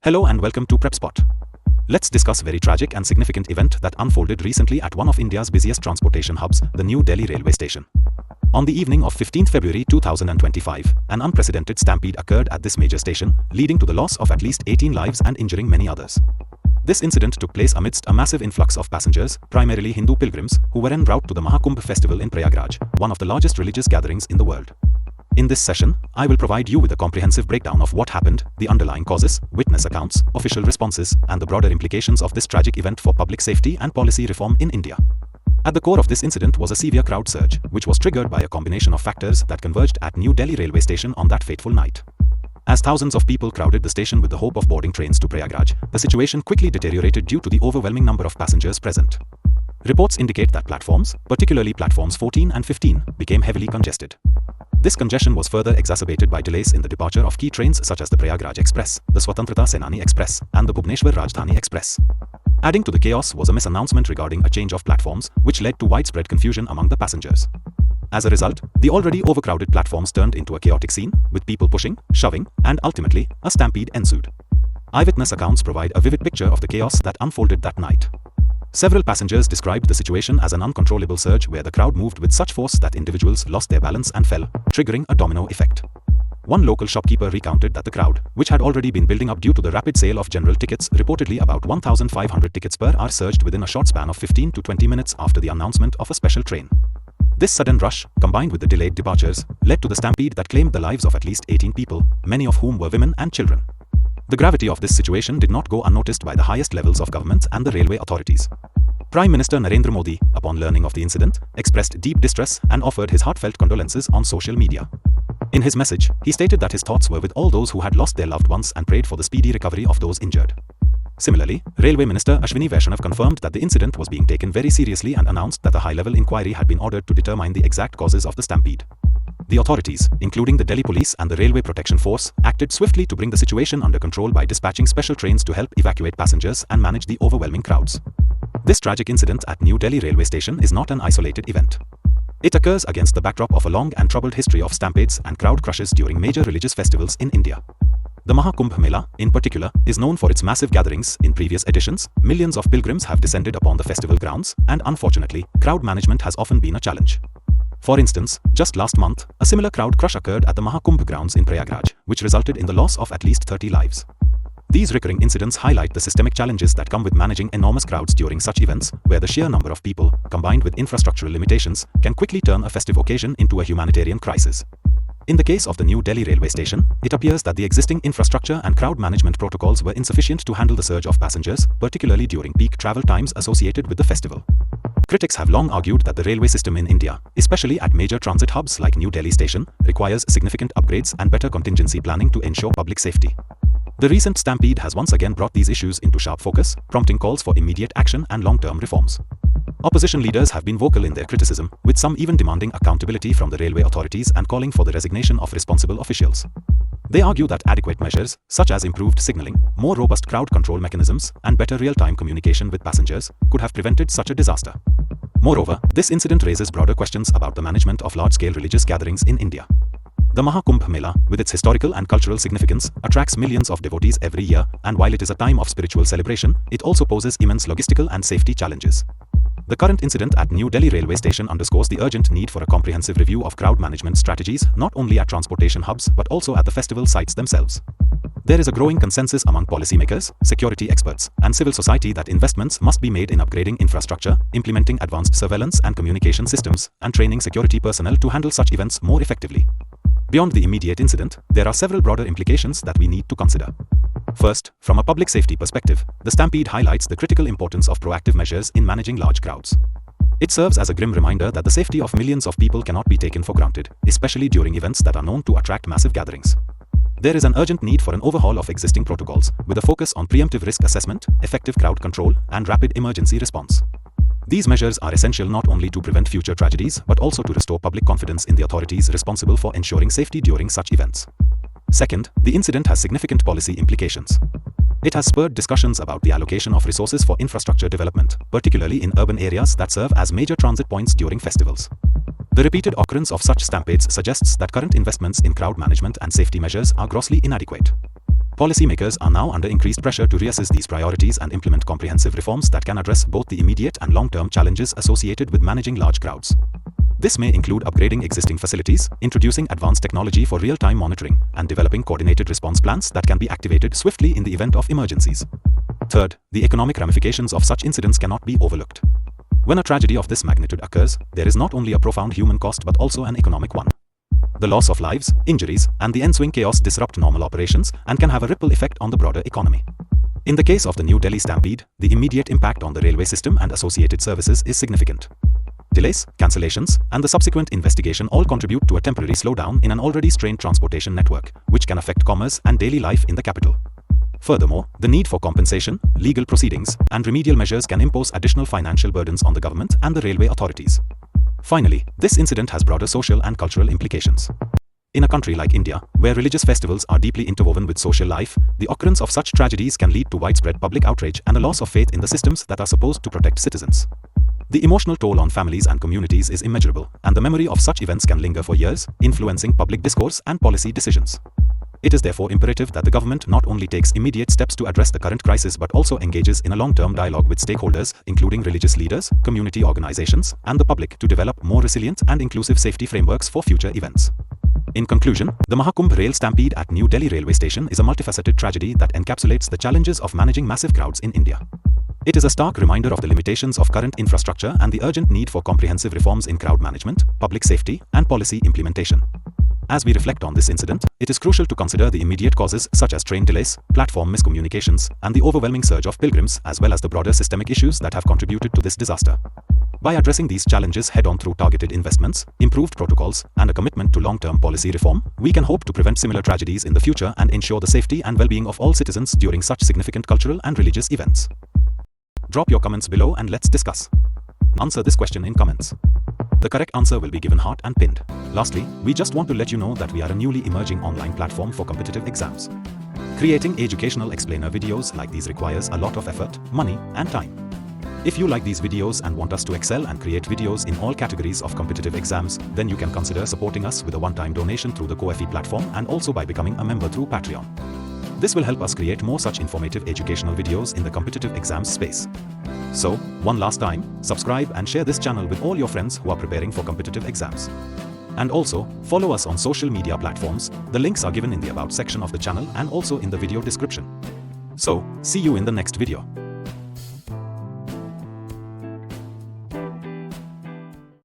Hello and welcome to Prepspot. Let's discuss a very tragic and significant event that unfolded recently at one of India's busiest transportation hubs, the New Delhi railway station. On the evening of 15th February 2025, an unprecedented stampede occurred at this major station, leading to the loss of at least 18 lives and injuring many others. This incident took place amidst a massive influx of passengers, primarily Hindu pilgrims, who were en route to the Mahakumbh festival in Prayagraj, one of the largest religious gatherings in the world. In this session, I will provide you with a comprehensive breakdown of what happened, the underlying causes, witness accounts, official responses, and the broader implications of this tragic event for public safety and policy reform in India. At the core of this incident was a severe crowd surge, which was triggered by a combination of factors that converged at New Delhi railway station on that fateful night. As thousands of people crowded the station with the hope of boarding trains to Prayagraj, the situation quickly deteriorated due to the overwhelming number of passengers present. Reports indicate that platforms, particularly platforms 14 and 15, became heavily congested. This congestion was further exacerbated by delays in the departure of key trains such as the Prayagraj Express, the Swatantrata Senani Express, and the Bhubaneswar Rajdhani Express. Adding to the chaos was a misannouncement regarding a change of platforms, which led to widespread confusion among the passengers. As a result, the already overcrowded platforms turned into a chaotic scene, with people pushing, shoving, and ultimately, a stampede ensued. Eyewitness accounts provide a vivid picture of the chaos that unfolded that night. Several passengers described the situation as an uncontrollable surge where the crowd moved with such force that individuals lost their balance and fell, triggering a domino effect. One local shopkeeper recounted that the crowd, which had already been building up due to the rapid sale of general tickets, reportedly about 1,500 tickets per hour, surged within a short span of 15 to 20 minutes after the announcement of a special train. This sudden rush, combined with the delayed departures, led to the stampede that claimed the lives of at least 18 people, many of whom were women and children. The gravity of this situation did not go unnoticed by the highest levels of government and the railway authorities. Prime Minister Narendra Modi, upon learning of the incident, expressed deep distress and offered his heartfelt condolences on social media. In his message, he stated that his thoughts were with all those who had lost their loved ones and prayed for the speedy recovery of those injured. Similarly, Railway Minister Ashwini Vaishnav confirmed that the incident was being taken very seriously and announced that a high-level inquiry had been ordered to determine the exact causes of the stampede. The authorities, including the Delhi Police and the Railway Protection Force, acted swiftly to bring the situation under control by dispatching special trains to help evacuate passengers and manage the overwhelming crowds. This tragic incident at New Delhi railway station is not an isolated event. It occurs against the backdrop of a long and troubled history of stampedes and crowd crushes during major religious festivals in India. The Mahakumbh Mela, in particular, is known for its massive gatherings. In previous editions, millions of pilgrims have descended upon the festival grounds, and unfortunately, crowd management has often been a challenge. For instance, just last month, a similar crowd crush occurred at the Mahakumbh grounds in Prayagraj, which resulted in the loss of at least 30 lives. These recurring incidents highlight the systemic challenges that come with managing enormous crowds during such events, where the sheer number of people, combined with infrastructural limitations, can quickly turn a festive occasion into a humanitarian crisis. In the case of the New Delhi railway station, it appears that the existing infrastructure and crowd management protocols were insufficient to handle the surge of passengers, particularly during peak travel times associated with the festival. Critics have long argued that the railway system in India, especially at major transit hubs like New Delhi station, requires significant upgrades and better contingency planning to ensure public safety. The recent stampede has once again brought these issues into sharp focus, prompting calls for immediate action and long-term reforms. Opposition leaders have been vocal in their criticism, with some even demanding accountability from the railway authorities and calling for the resignation of responsible officials. They argue that adequate measures, such as improved signalling, more robust crowd control mechanisms, and better real-time communication with passengers, could have prevented such a disaster. Moreover, this incident raises broader questions about the management of large-scale religious gatherings in India. The Mahakumbh Mela, with its historical and cultural significance, attracts millions of devotees every year, and while it is a time of spiritual celebration, it also poses immense logistical and safety challenges. The current incident at New Delhi railway station underscores the urgent need for a comprehensive review of crowd management strategies, not only at transportation hubs but also at the festival sites themselves. There is a growing consensus among policymakers, security experts, and civil society that investments must be made in upgrading infrastructure, implementing advanced surveillance and communication systems, and training security personnel to handle such events more effectively. Beyond the immediate incident, there are several broader implications that we need to consider. First, from a public safety perspective, the stampede highlights the critical importance of proactive measures in managing large crowds. It serves as a grim reminder that the safety of millions of people cannot be taken for granted, especially during events that are known to attract massive gatherings. There is an urgent need for an overhaul of existing protocols, with a focus on preemptive risk assessment, effective crowd control, and rapid emergency response. These measures are essential not only to prevent future tragedies, but also to restore public confidence in the authorities responsible for ensuring safety during such events. Second, the incident has significant policy implications. It has spurred discussions about the allocation of resources for infrastructure development, particularly in urban areas that serve as major transit points during festivals. The repeated occurrence of such stampeds suggests that current investments in crowd management and safety measures are grossly inadequate. Policymakers are now under increased pressure to reassess these priorities and implement comprehensive reforms that can address both the immediate and long-term challenges associated with managing large crowds. This may include upgrading existing facilities, introducing advanced technology for real-time monitoring, and developing coordinated response plans that can be activated swiftly in the event of emergencies. Third, the economic ramifications of such incidents cannot be overlooked. When a tragedy of this magnitude occurs, there is not only a profound human cost but also an economic one. The loss of lives, injuries, and the ensuing chaos disrupt normal operations and can have a ripple effect on the broader economy. In the case of the New Delhi Stampede, the immediate impact on the railway system and associated services is significant. Delays, cancellations, and the subsequent investigation all contribute to a temporary slowdown in an already strained transportation network, which can affect commerce and daily life in the capital. Furthermore, the need for compensation, legal proceedings, and remedial measures can impose additional financial burdens on the government and the railway authorities. Finally, this incident has broader social and cultural implications. In a country like India, where religious festivals are deeply interwoven with social life, the occurrence of such tragedies can lead to widespread public outrage and a loss of faith in the systems that are supposed to protect citizens. The emotional toll on families and communities is immeasurable, and the memory of such events can linger for years, influencing public discourse and policy decisions. It is therefore imperative that the government not only takes immediate steps to address the current crisis but also engages in a long-term dialogue with stakeholders, including religious leaders, community organizations, and the public to develop more resilient and inclusive safety frameworks for future events. In conclusion, the Mahakumbh Rail Stampede at New Delhi Railway Station is a multifaceted tragedy that encapsulates the challenges of managing massive crowds in India. It is a stark reminder of the limitations of current infrastructure and the urgent need for comprehensive reforms in crowd management, public safety, and policy implementation. As we reflect on this incident, it is crucial to consider the immediate causes such as train delays, platform miscommunications, and the overwhelming surge of pilgrims, as well as the broader systemic issues that have contributed to this disaster. By addressing these challenges head-on through targeted investments, improved protocols, and a commitment to long-term policy reform, we can hope to prevent similar tragedies in the future and ensure the safety and well-being of all citizens during such significant cultural and religious events. Drop your comments below and let's discuss. Answer this question in comments. The correct answer will be given heart and pinned. Lastly, we just want to let you know that we are a newly emerging online platform for competitive exams. Creating educational explainer videos like these requires a lot of effort, money, and time. If you like these videos and want us to excel and create videos in all categories of competitive exams, then you can consider supporting us with a one-time donation through the Ko-fi platform and also by becoming a member through Patreon. This will help us create more such informative educational videos in the competitive exams space. So, one last time, subscribe and share this channel with all your friends who are preparing for competitive exams. And also, follow us on social media platforms. The links are given in the About section of the channel and also in the video description. So, see you in the next video.